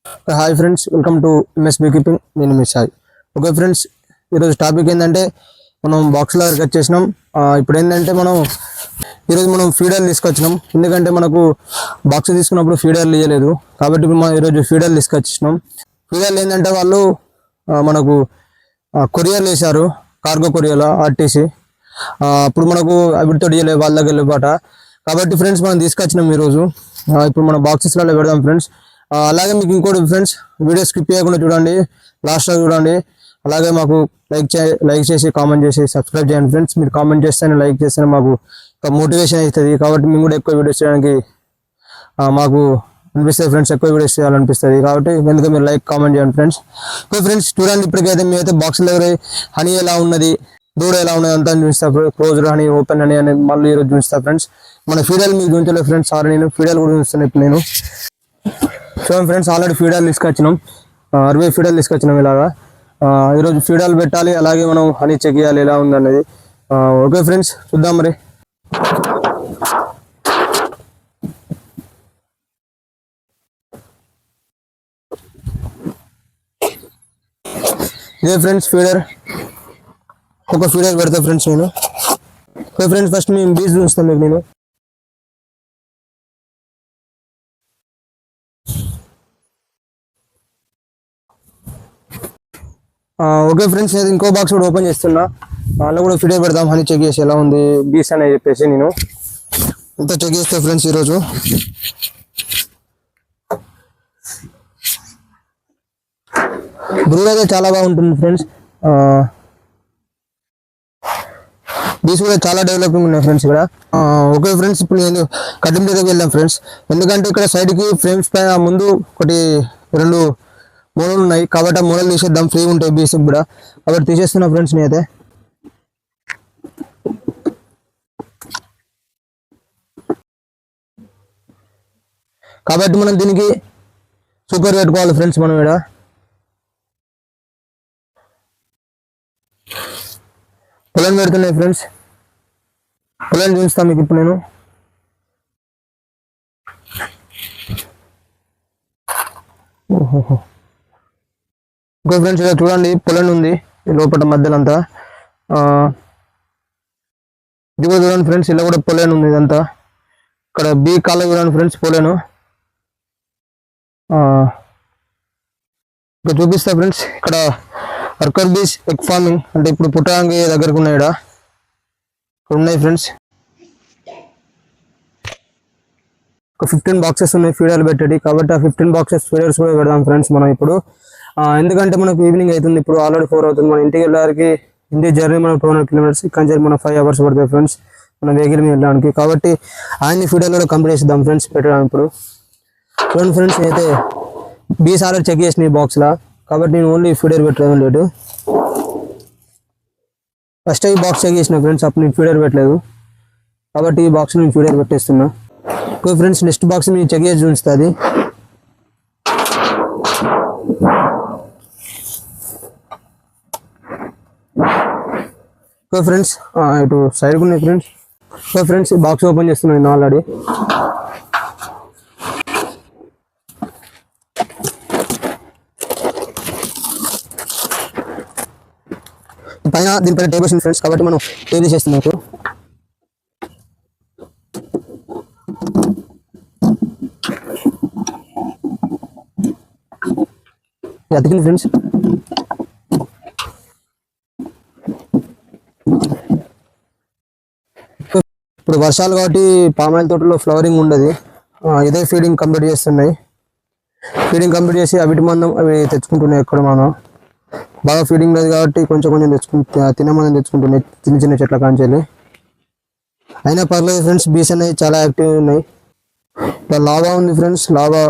Hi friends, welcome to MS be keeping. నేను మీ Sai. Okay friends, ఈరోజు topic ఏంటంటే మనం బాక్స్లో కట్ చేసినాం. ఇప్పుడు ఏంటంటే ఈరోజు మనం ఫీడర్లు తీసుకొచ్చినాం. ఎందుకంటే మనకు బాక్స్ తీసుకున్నప్పుడు ఫీడర్లు ఇవ్వలేదు కాబట్టి ఇప్పుడు మనం ఈరోజు ఫీడర్లు తీసుకొచ్చినాం. ఫీడర్లు ఏంటంటే వాళ్ళు మనకు కొరియర్లు వేశారు, కార్గో కొరియర్లో ఆర్టీసీ. అప్పుడు మనకు అవిటితో ఇవ్వలేదు, వాళ్ళ దగ్గర లేపాట. కాబట్టి ఫ్రెండ్స్ మనం తీసుకొచ్చినాం ఈరోజు. ఇప్పుడు మన బాక్సెస్లలో పెడదాం ఫ్రెండ్స్. అలాగే మీకు ఇంకోటి ఫ్రెండ్స్, వీడియో స్కిప్ చేయకుండా చూడండి, లాస్ట్లో చూడండి. అలాగే మాకు లైక్ చేసి కామెంట్ చేసి సబ్స్క్రైబ్ చేయండి ఫ్రెండ్స్. మీరు కామెంట్ చేస్తేనే లైక్ చేస్తేనే మాకు మోటివేషన్ అవుతుంది. కాబట్టి మేము కూడా ఎక్కువ వీడియోస్ చేయడానికి మాకు అనిపిస్తుంది ఫ్రెండ్స్, ఎక్కువ వీడియోస్ చేయాలనిపిస్తుంది. కాబట్టి ఎందుకంటే మీరు లైక్ కామెంట్ చేయండి ఫ్రెండ్స్. ఓకే ఫ్రెండ్స్, చూడండి. ఇప్పటికైతే మేమైతే బాక్స్ దగ్గర హనీ ఎలా ఉన్నది, దూడ ఎలా ఉన్నది అంతా చూపిస్తా. క్లోజ్ హనీ, ఓపెన్ హనీ అనేది మళ్ళీ ఈరోజు చూపిస్తా ఫ్రెండ్స్. మన ఫీడర్లు మీకు చూపించలేదు ఫ్రెండ్స్. సారీ, నేను ఫీడర్లు కూడా చూపిస్తాను ఇప్పుడు నేను. చూడండి ఫ్రెండ్స్, ఆల్రెడీ ఫీడర్లు తీసుకొచ్చినాం, 60 ఫీడర్లు తీసుకొచ్చినాం. ఇలాగా ఈరోజు ఫీడర్లు పెట్టాలి, అలాగే మనం హనీ చెక్ చేయాలి ఎలా ఉంది అనేది. ఓకే ఫ్రెండ్స్, చూద్దాం మరి. ఇదే ఫ్రెండ్స్ ఫీడర్, ఒక ఫీడర్ పెడతా ఫ్రెండ్స్ నేను. ఓకే ఫ్రెండ్స్, ఫస్ట్ మేము బీజ్ చూస్తాను మీకు నేను. ఓకే ఫ్రెండ్స్, నేను ఇంకో బాక్స్ కూడా ఓపెన్ చేస్తున్నా. దాంట్లో కూడా ఫీడర్ పెడదాం, హనీ చెక్ చేసి ఎలా ఉంది బీస్ అని చెప్పేసి నేను ఇంత చెక్ చేస్తా ఫ్రెండ్స్ ఈరోజు. బ్రూడ్ అయితే చాలా బాగుంటుంది ఫ్రెండ్స్. బీస్ కూడా చాలా డెవలపింగ్ ఉన్నాయి ఫ్రెండ్స్ ఇక్కడ. ఓకే ఫ్రెండ్స్, ఇప్పుడు నేను కటింగ్ దగ్గరికి వెళ్దాం ఫ్రెండ్స్. ఎందుకంటే ఇక్కడ సైడ్కి ఫ్రేమ్స్ పైన ముందు ఒకటి 2 మూలలు ఉన్నాయి కాబట్టి ఆ మూలలు తీసేద్దాం, ఫ్రీ ఉంటాయి బీస్ కూడా. కాబట్టి తీసేస్తున్నా ఫ్రెండ్స్ నేనైతే. కాబట్టి మనం దీనికి సూపర్ పెట్టుకోవాలి ఫ్రెండ్స్. మనం ఇక్కడ పొలం పెడుతున్నాయి ఫ్రెండ్స్, పొలం చూపిస్తాను మీకు ఇప్పుడు నేను. ఓహో, ఓకే ఫ్రెండ్స్, ఇలా చూడండి పొలం ఉంది లోపల మధ్యలో అంతా. ఇది కూడా చూడండి ఫ్రెండ్స్, ఇలా కూడా పొలేన్ ఉంది ఇదంతా. ఇక్కడ బీ కాల చూడండి ఫ్రెండ్స్ పొలేను. ఇక్కడ చూపిస్తా ఫ్రెండ్స్. ఇక్కడ వర్కర్ బీస్ ఎగ్ ఫార్మింగ్ అంటే ఇప్పుడు పుట్టడానికి దగ్గరకు ఉన్నాయి. ఇక్కడ ఉన్నాయి ఫ్రెండ్స్, ఒక 15 బాక్సెస్ ఉన్నాయి ఫీడర్లు పెట్టేది. కాబట్టి ఆ 15 బాక్సెస్ ఫీడర్స్ కూడా పెడదాం ఫ్రెండ్స్ మనం ఇప్పుడు. ఎందుకంటే మనకు ఈవినింగ్ అవుతుంది, ఇప్పుడు ఆల్రెడీ 4 అవుతుంది. మన ఇంటికి వెళ్ళడానికి ఇంటి జర్నీ మనకు 200 కిలోమీటర్స్, ఇక్కడ మన 5 అవర్స్ పడుతుంది ఫ్రెండ్స్ మన వెహికల్ మీద వెళ్ళడానికి. కాబట్టి ఆయన్ని ఫీడర్లు కూడా కంప్లీట్ చేద్దాం ఫ్రెండ్స్ పెట్టడం ఇప్పుడు. చూడండి ఫ్రెండ్స్, అయితే బీస్ ఆల్రెడీ చెక్ చేసిన ఈ బాక్స్లో, కాబట్టి నేను ఓన్లీ ఫీడర్ పెట్టలేదు లేటు. ఫస్ట్ ఈ బాక్స్ చెక్ చేసిన ఫ్రెండ్స్, అప్పుడు నేను ఫీడర్ పెట్టలేదు కాబట్టి ఈ బాక్స్ నేను ఫీడర్ పెట్టేస్తున్నా. ఓకే ఫ్రెండ్స్, నెక్స్ట్ బాక్స్ నేను చెక్ చేసి చూపిస్తుంది. ఓకే ఫ్రెండ్స్, ఇటు సైడ్ ఉన్నాయి ఫ్రెండ్స్. ఓకే ఫ్రెండ్స్, ఈ బాక్స్ ఓపెన్ చేస్తున్నాను నేను ఆల్రెడీ. పైన దీనిపైన టేబుల్స్ ఉంది ఫ్రెండ్స్, కాబట్టి మనం టేబుల్ చేస్తున్నాం ఇప్పుడు. అతికింది ఫ్రెండ్స్. ఇప్పుడు వర్షాలు కాబట్టి పామాయిల్ తోటలో ఫ్లవరింగ్ ఉండదు. ఇదే ఫీడింగ్ కంప్లీట్ చేస్తున్నాయి. ఫీడింగ్ కంప్లీట్ చేసి అవిటి మందం అవి తెచ్చుకుంటున్నాయి. ఎక్కడ మనం బాగా ఫీడింగ్ లేదు కాబట్టి కొంచెం కొంచెం తినమందం తెచ్చుకుంటున్నాయి చిన్న చిన్న చెట్ల కాంచెల్లి. అయినా పర్లేదు ఫ్రెండ్స్, బీస్ అనేవి చాలా యాక్టివ్ ఉన్నాయి. ఇలా లావా ఉంది ఫ్రెండ్స్, లావా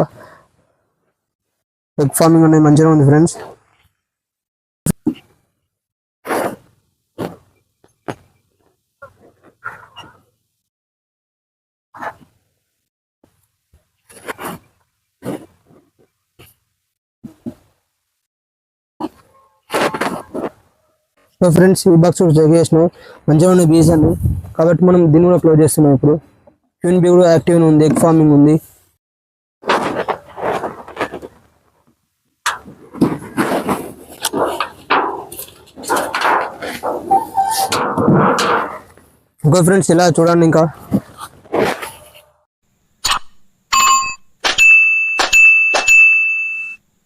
ఎగ్ ఫార్మింగ్ అనేది మంచిగా ఉంది ఫ్రెండ్స్. ఫ్రెండ్స్, ఈ బాక్స్ చెక్ చేసినాం, మంచిగా ఉన్నాయి బీస్ అని. కాబట్టి మనం దీన్ని కూడా క్లోజ్ చేస్తున్నాం ఇప్పుడు. క్వీన్ బీ కూడా యాక్టివ్ ఉంది, ఎగ్ ఫార్మింగ్ ఉంది. ఓకే ఫ్రెండ్స్, ఇలా చూడండి ఇంకా